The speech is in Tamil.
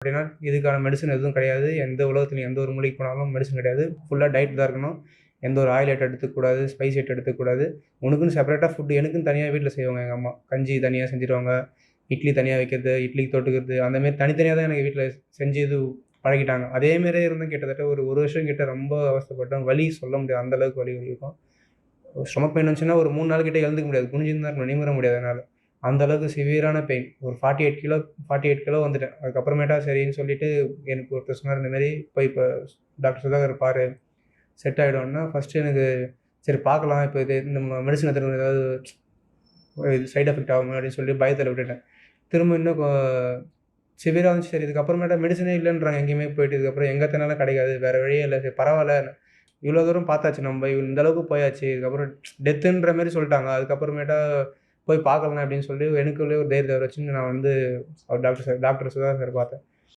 அப்படின்னா இதுக்கான மெடிசன் எதுவும் கிடையாது. எந்த உலகத்துலையும் எந்த ஒரு மூலைக்கு போனாலும் மெடிசன் கிடையாது. ஃபுல்லாக டயட் தான் இருக்கணும். எந்த ஒரு ஆயில் ஐட்டம் எடுத்துக்கக்கூடாது, ஸ்பைஸ் ஐட்டம் எடுத்துக்கக்கூடாது. உனக்குன்னு செப்பரேட்டாக ஃபுட் எனக்குன்னு தனியாக வீட்டில் செய்வாங்க எங்கள் அம்மா. கஞ்சி தனியாக செஞ்சுருவாங்க, இட்லி தனியாக வைக்கிறது, இட்லிக்கு தொட்டுக்கிறது, அந்தமாரி தனித்தனியாக தான் எனக்கு வீட்டில் செஞ்சு இது பழகிட்டாங்க. அதேமாரியே இருந்தும் கிட்டத்தட்ட ஒரு 1 வருஷம் கிட்ட ரொம்ப அவஸ்தைப்பட்டேன். வலி சொல்ல முடியாது. அந்த அளவுக்கு வலி இருக்கும். ஸ்டொமக் பெயின் வந்துச்சுன்னா ஒரு 3 நாள் கிட்ட எழுந்துக்க முடியாது. குனிஞ்சுன்னு தான் இருக்கணும். நிமிர முடியாது என்னால. அந்த அளவுக்கு சிவியரான பெயின். ஒரு 48 கிலோ வந்துட்டேன். அதுக்கப்புறமேட்டா சரின்னு சொல்லிட்டு எனக்கு ஒருத்தர் சொன்னார், இந்த மாரி போய் இப்போ டாக்டர் சுதாகர் பாரு, செட் ஆயிடும்ன்னா, ஃபர்ஸ்ட்டு எனக்கு சரி பார்க்கலாம். இப்போ இது இந்த மெடிசன் எடுத்துட்டு ஏதாவது இது சைட் எஃபெக்ட் ஆகுமா அப்படின்னு சொல்லி பயத்துல விட்டுட்டேன். திரும்ப இன்னும் சிவியரா இருந்துச்சு. சரி இதுக்கப்புறமேட்டா மெடிசனே இல்லைன்றாங்க எங்கேயுமே போயிட்டு. இதுக்கப்புறம் எங்கே தேடினாலும் கிடைக்காது. வேறு வழியே இல்ல. சரி பரவால்ல. இவ்வளோ தூரம் பார்த்தாச்சு நம்ம. இந்த அளவுக்கு போயாச்சு. இதுக்கப்புறம் டெத்துன்ற மாரி சொல்லிட்டாங்க. அதுக்கப்புறமேட்டா போய் பார்க்கலாம் அப்படின்னு சொல்லி எனக்குள்ளேயே ஒரு தைரியத்த வர வச்சுன்னு நான் வந்து டாக்டர் சுதாகர் சார் பார்த்தேன்.